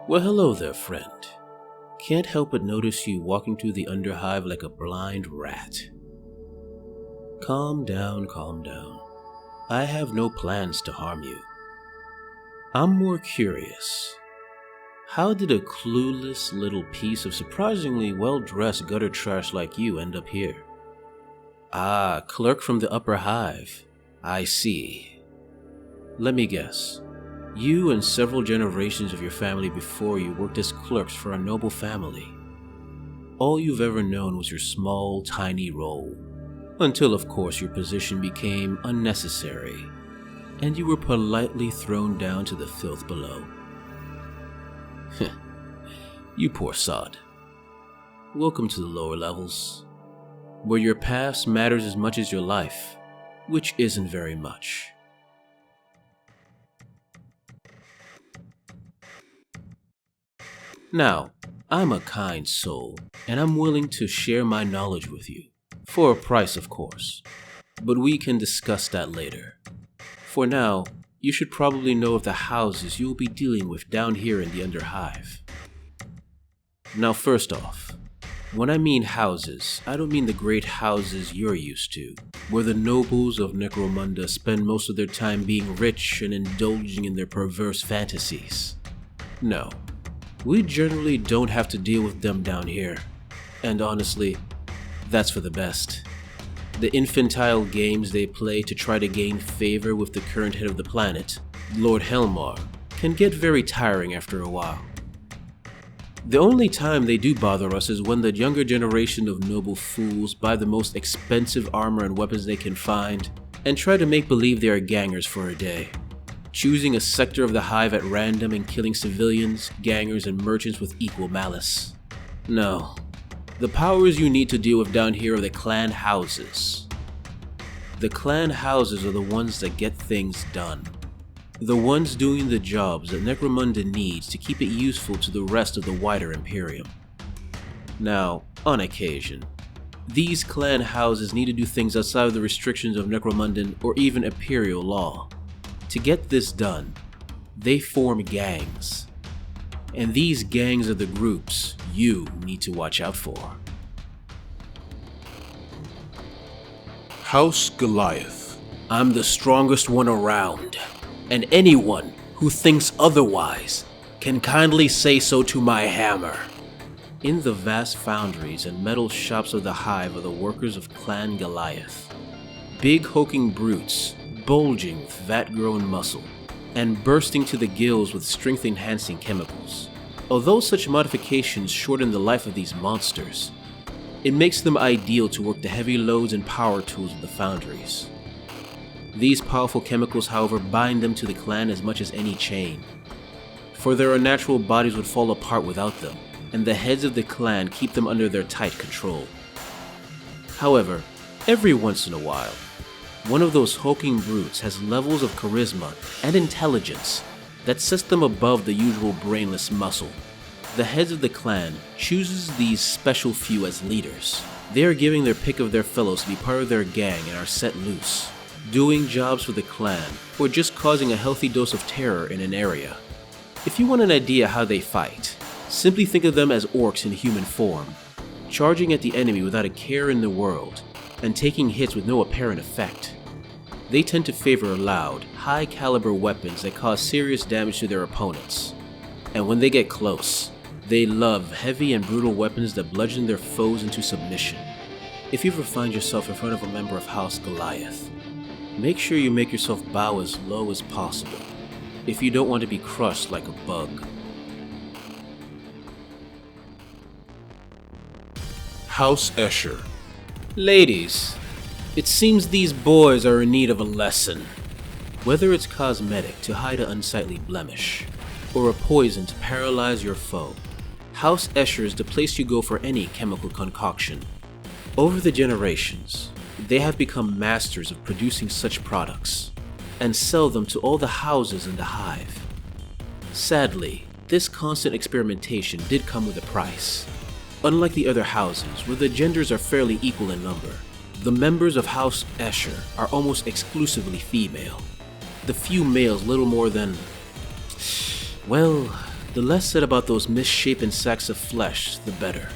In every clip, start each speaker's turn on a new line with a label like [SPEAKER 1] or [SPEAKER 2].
[SPEAKER 1] Well, hello there, friend. Can't help but notice you walking through the underhive like a blind rat. Calm down, calm down. I have no plans to harm you. I'm more curious. How did a clueless little piece of surprisingly well-dressed gutter trash like you end up here? Ah, clerk from the upper hive. I see. Let me guess. You and several generations of your family before you worked as clerks for a noble family. All you've ever known was your small, tiny role. Until, of course, your position became unnecessary, and you were politely thrown down to the filth below. You poor sod. Welcome to the lower levels, where your past matters as much as your life, which isn't very much. Now, I'm a kind soul, and I'm willing to share my knowledge with you. For a price, of course. But we can discuss that later. For now, you should probably know of the houses you will be dealing with down here in the Underhive. Now first off, when I mean houses, I don't mean the great houses you're used to, where the nobles of Necromunda spend most of their time being rich and indulging in their perverse fantasies. No. We generally don't have to deal with them down here, and honestly, that's for the best. The infantile games they play to try to gain favor with the current head of the planet, Lord Helmar, can get very tiring after a while. The only time they do bother us is when the younger generation of noble fools buy the most expensive armor and weapons they can find, and try to make believe they are gangers for a day. Choosing a sector of the hive at random and killing civilians, gangers, and merchants with equal malice. No. The powers you need to deal with down here are the clan houses. The clan houses are the ones that get things done. The ones doing the jobs that Necromunda needs to keep it useful to the rest of the wider Imperium. Now, on occasion, these clan houses need to do things outside of the restrictions of Necromundan or even Imperial law. To get this done, they form gangs. And these gangs are the groups you need to watch out for.
[SPEAKER 2] House Goliath.
[SPEAKER 1] I'm the strongest one around, and anyone who thinks otherwise can kindly say so to my hammer. In the vast foundries and metal shops of the hive are the workers of Clan Goliath. Big hulking brutes, bulging with vat-grown muscle, and bursting to the gills with strength-enhancing chemicals. Although such modifications shorten the life of these monsters, it makes them ideal to work the heavy loads and power tools of the foundries. These powerful chemicals, however, bind them to the clan as much as any chain, for their unnatural bodies would fall apart without them, and the heads of the clan keep them under their tight control. However, every once in a while, one of those hulking brutes has levels of charisma and intelligence that sets them above the usual brainless muscle. The heads of the clan chooses these special few as leaders. They are giving their pick of their fellows to be part of their gang and are set loose, doing jobs for the clan or just causing a healthy dose of terror in an area. If you want an idea how they fight, simply think of them as orcs in human form, charging at the enemy without a care in the world, and taking hits with no apparent effect. They tend to favor loud, high-caliber weapons that cause serious damage to their opponents. And when they get close, they love heavy and brutal weapons that bludgeon their foes into submission. If you ever find yourself in front of a member of House Goliath, make sure you make yourself bow as low as possible, if you don't want to be crushed like a bug.
[SPEAKER 2] House Escher.
[SPEAKER 1] Ladies, it seems these boys are in need of a lesson. Whether it's cosmetic to hide an unsightly blemish, or a poison to paralyze your foe, House Escher is the place you go for any chemical concoction. Over the generations, they have become masters of producing such products, and sell them to all the houses in the hive. Sadly, this constant experimentation did come with a price. Unlike the other houses, where the genders are fairly equal in number, the members of House Escher are almost exclusively female. The few males little more than, well, the less said about those misshapen sacks of flesh, the better.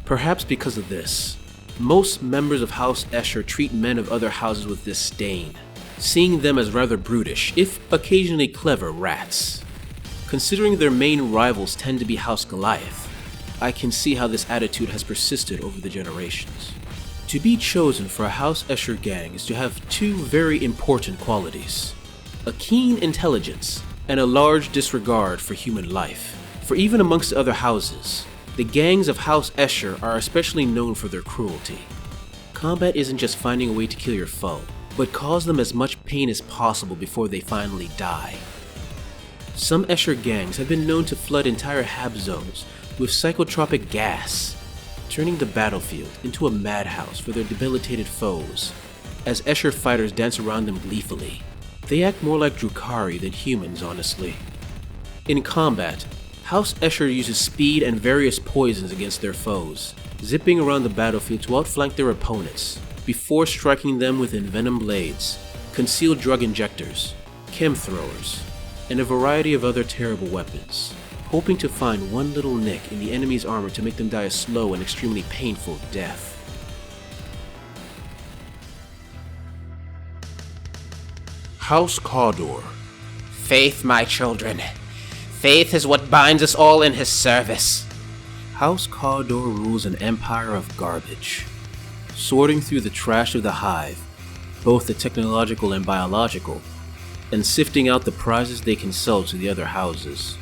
[SPEAKER 1] Perhaps because of this, most members of House Escher treat men of other houses with disdain, seeing them as rather brutish, if occasionally clever, rats. Considering their main rivals tend to be House Goliath, I can see how this attitude has persisted over the generations. To be chosen for a House Escher gang is to have two very important qualities: a keen intelligence and a large disregard for human life. For even amongst the other houses, the gangs of House Escher are especially known for their cruelty. Combat isn't just finding a way to kill your foe, but cause them as much pain as possible before they finally die. Some Escher gangs have been known to flood entire hab zones with psychotropic gas, turning the battlefield into a madhouse for their debilitated foes. As Escher fighters dance around them gleefully, they act more like Drukhari than humans, honestly. In combat, House Escher uses speed and various poisons against their foes, zipping around the battlefield to outflank their opponents, before striking them with envenomed blades, concealed drug injectors, chem throwers, and a variety of other terrible weapons, hoping to find one little nick in the enemy's armor to make them die a slow and extremely painful death.
[SPEAKER 2] House Cawdor.
[SPEAKER 3] Faith, my children. Faith is what binds us all in his service.
[SPEAKER 1] House Cawdor rules an empire of garbage, sorting through the trash of the hive, both the technological and biological, and sifting out the prizes they can sell to the other houses.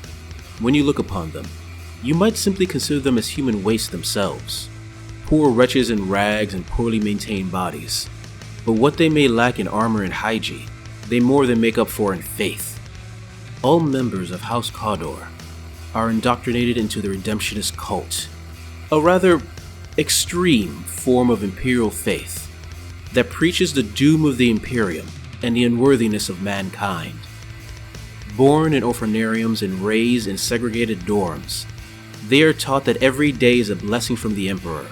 [SPEAKER 1] When you look upon them, you might simply consider them as human waste themselves, poor wretches in rags and poorly maintained bodies. But what they may lack in armor and hygiene, they more than make up for in faith. All members of House Cawdor are indoctrinated into the redemptionist cult, a rather extreme form of imperial faith that preaches the doom of the Imperium and the unworthiness of mankind. Born in orphanariums and raised in segregated dorms, they are taught that every day is a blessing from the Emperor,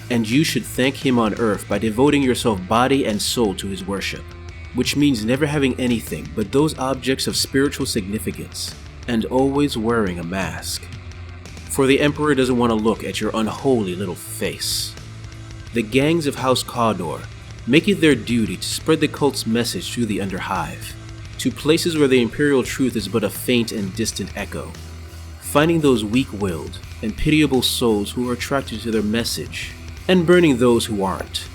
[SPEAKER 1] and you should thank him on Earth by devoting yourself body and soul to his worship, which means never having anything but those objects of spiritual significance, and always wearing a mask. For the Emperor doesn't want to look at your unholy little face. The gangs of House Cawdor make it their duty to spread the cult's message through the Underhive, to places where the Imperial truth is but a faint and distant echo, finding those weak-willed and pitiable souls who are attracted to their message, and burning those who aren't.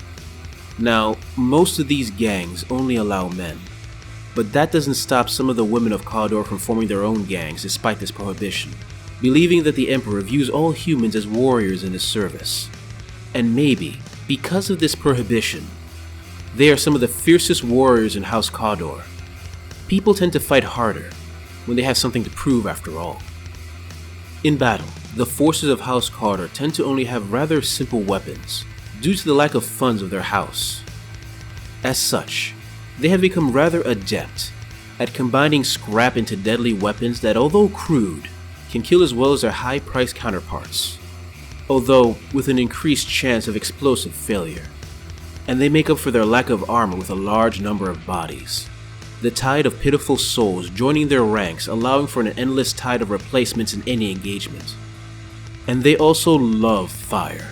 [SPEAKER 1] Now, most of these gangs only allow men, but that doesn't stop some of the women of Cawdor from forming their own gangs despite this prohibition, believing that the Emperor views all humans as warriors in his service. And maybe, because of this prohibition, they are some of the fiercest warriors in House Cawdor. People tend to fight harder when they have something to prove after all. In battle, the forces of House Cawdor tend to only have rather simple weapons, due to the lack of funds of their house. As such, they have become rather adept at combining scrap into deadly weapons that, although crude, can kill as well as their high-priced counterparts, although with an increased chance of explosive failure. And they make up for their lack of armor with a large number of bodies, the tide of pitiful souls joining their ranks, allowing for an endless tide of replacements in any engagement. And they also love fire,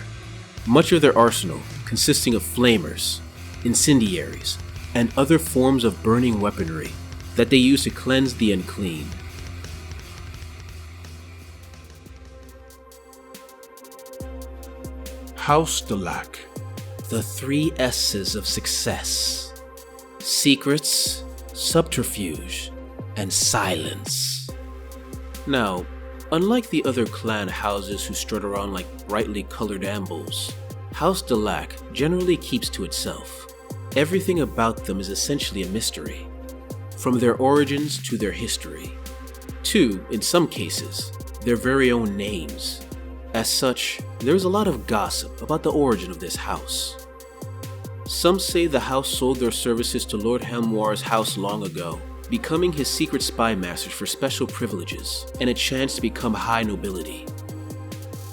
[SPEAKER 1] much of their arsenal consisting of flamers, incendiaries, and other forms of burning weaponry that they use to cleanse the unclean.
[SPEAKER 2] House Delac.
[SPEAKER 1] The 3 S's of success: secrets, subterfuge, and silence. Now, unlike the other clan houses who strut around like brightly colored ambles, House Delac generally keeps to itself. Everything about them is essentially a mystery, from their origins to their history, to, in some cases, their very own names. As such, there is a lot of gossip about the origin of this house. Some say the house sold their services to Lord Helmwar's house long ago, becoming his secret spy masters for special privileges and a chance to become high nobility.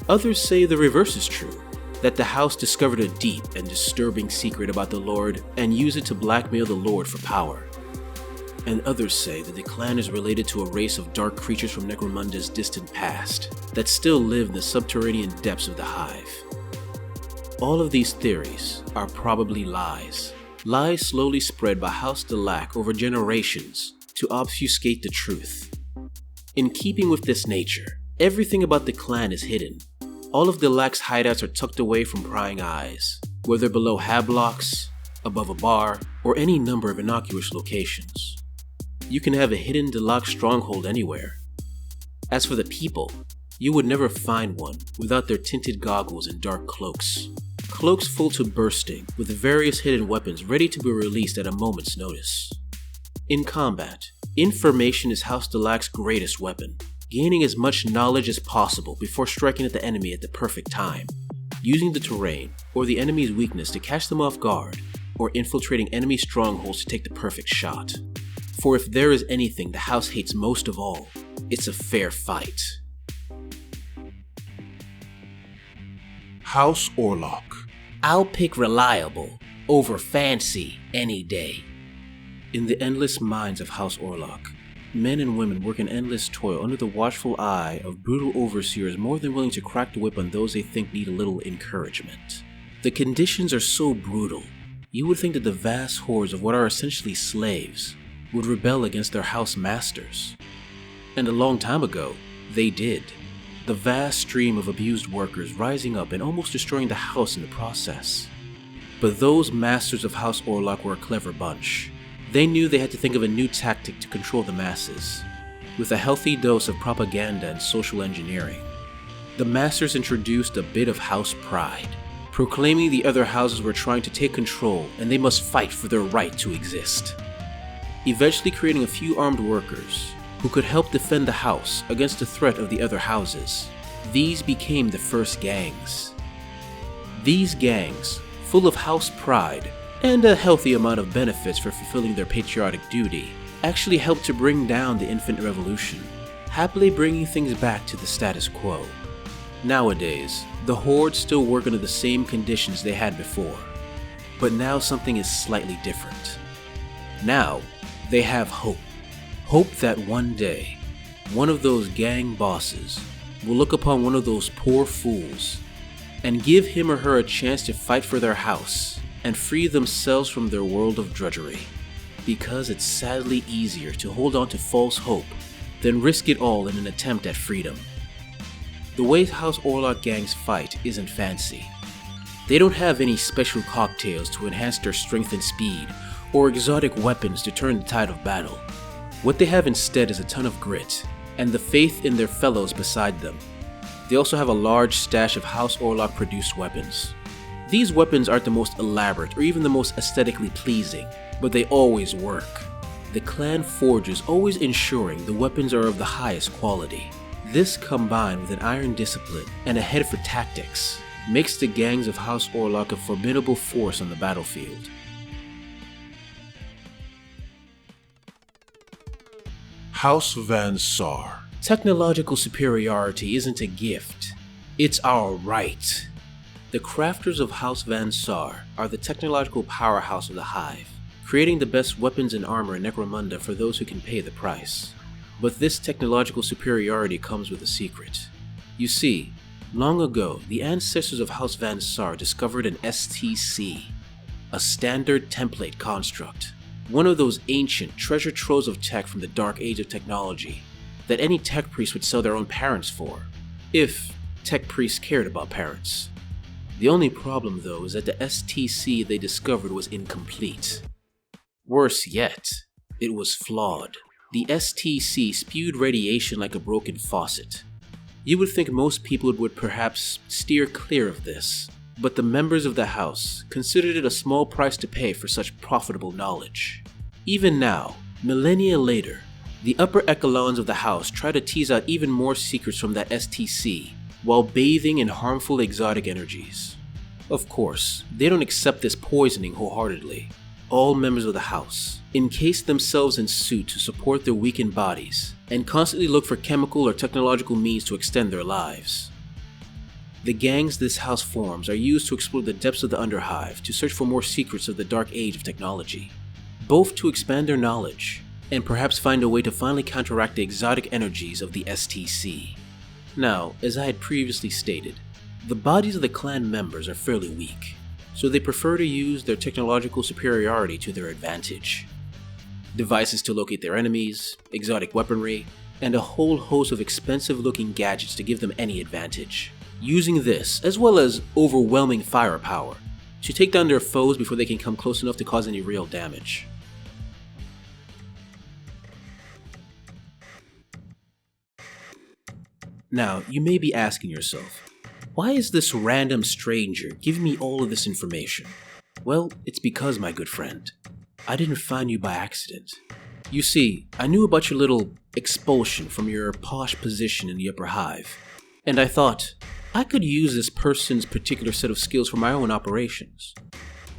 [SPEAKER 1] Others say the reverse is true, that the house discovered a deep and disturbing secret about the Lord and used it to blackmail the Lord for power. and others say that the clan is related to a race of dark creatures from Necromunda's distant past that still live in the subterranean depths of the hive. All of these theories are probably lies. Lies slowly spread by House Delac over generations to obfuscate the truth. In keeping with this nature, everything about the clan is hidden. All of Delac's hideouts are tucked away from prying eyes, whether below hablocks, above a bar, or any number of innocuous locations. You can have a hidden Delac stronghold anywhere. As for the people, you would never find one without their tinted goggles and dark cloaks. Cloaks full to bursting with various hidden weapons ready to be released at a moment's notice. In combat, information is House Delac's greatest weapon, gaining as much knowledge as possible before striking at the enemy at the perfect time, using the terrain or the enemy's weakness to catch them off guard, or infiltrating enemy strongholds to take the perfect shot. For if there is anything the house hates most of all, it's a fair fight.
[SPEAKER 2] House Orlok.
[SPEAKER 3] I'll pick reliable over fancy any day.
[SPEAKER 1] In the endless mines of House Orlok, men and women work in endless toil under the watchful eye of brutal overseers more than willing to crack the whip on those they think need a little encouragement. The conditions are so brutal, you would think that the vast hordes of what are essentially slaves would rebel against their house masters. And a long time ago, they did. The vast stream of abused workers rising up and almost destroying the house in the process. But those masters of House Orlok were a clever bunch. They knew they had to think of a new tactic to control the masses, with a healthy dose of propaganda and social engineering. The masters introduced a bit of house pride, proclaiming the other houses were trying to take control and they must fight for their right to exist. Eventually creating a few armed workers who could help defend the house against the threat of the other houses. These became the first gangs. These gangs, full of house pride and a healthy amount of benefits for fulfilling their patriotic duty, actually helped to bring down the infant revolution, happily bringing things back to the status quo. Nowadays, the hordes still work under the same conditions they had before, but now something is slightly different. Now, they have hope. Hope that one day, one of those gang bosses will look upon one of those poor fools and give him or her a chance to fight for their house and free themselves from their world of drudgery. Because it's sadly easier to hold on to false hope than risk it all in an attempt at freedom. The way House Orlok gangs fight isn't fancy. They don't have any special cocktails to enhance their strength and speed, or exotic weapons to turn the tide of battle. What they have instead is a ton of grit, and the faith in their fellows beside them. They also have a large stash of House Orlok produced weapons. These weapons aren't the most elaborate or even the most aesthetically pleasing, but they always work. The clan forges always ensuring the weapons are of the highest quality. This, combined with an iron discipline and a head for tactics, makes the gangs of House Orlok a formidable force on the battlefield.
[SPEAKER 2] House Van Sar.
[SPEAKER 1] Technological superiority isn't a gift, it's our right. The crafters of House Van Sar are the technological powerhouse of the Hive, creating the best weapons and armor in Necromunda for those who can pay the price. But this technological superiority comes with a secret. You see, long ago, the ancestors of House Van Sar discovered an STC, a standard template construct. One of those ancient treasure troves of tech from the dark age of technology that any tech priest would sell their own parents for, if tech priests cared about parents. The only problem though is that the STC they discovered was incomplete. Worse yet, it was flawed. The STC spewed radiation like a broken faucet. You would think most people would perhaps steer clear of this, but the members of the house considered it a small price to pay for such profitable knowledge. Even now, millennia later, the upper echelons of the house try to tease out even more secrets from that STC while bathing in harmful exotic energies. Of course, they don't accept this poisoning wholeheartedly. All members of the house encase themselves in suit to support their weakened bodies and constantly look for chemical or technological means to extend their lives. The gangs this house forms are used to explore the depths of the Underhive to search for more secrets of the dark age of technology, both to expand their knowledge and perhaps find a way to finally counteract the exotic energies of the STC. Now, as I had previously stated, the bodies of the clan members are fairly weak, so they prefer to use their technological superiority to their advantage. Devices to locate their enemies, exotic weaponry, and a whole host of expensive-looking gadgets to give them any advantage. Using this, as well as overwhelming firepower, to take down their foes before they can come close enough to cause any real damage. Now, you may be asking yourself, why is this random stranger giving me all of this information? Well, it's because, my good friend, I didn't find you by accident. You see, I knew about your little expulsion from your posh position in the upper hive, and I thought, I could use this person's particular set of skills for my own operations.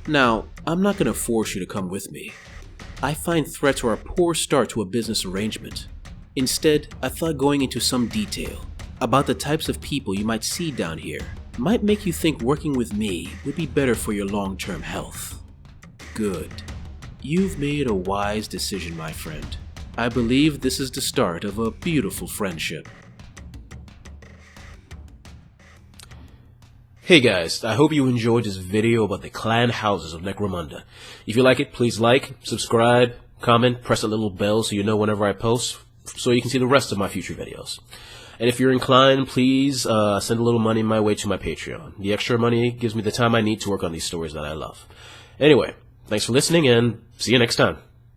[SPEAKER 1] Now, I'm not going to force you to come with me. I find threats are a poor start to a business arrangement. Instead, I thought going into some detail about the types of people you might see down here might make you think working with me would be better for your long-term health. Good. You've made a wise decision, my friend. I believe this is the start of a beautiful friendship. Hey guys, I hope you enjoyed this video about the clan houses of Necromunda. If you like it, please like, subscribe, comment, press that little bell so you know whenever I post, so you can see the rest of my future videos. And if you're inclined, please send a little money my way to my Patreon. The extra money gives me the time I need to work on these stories that I love. Anyway, thanks for listening and see you next time.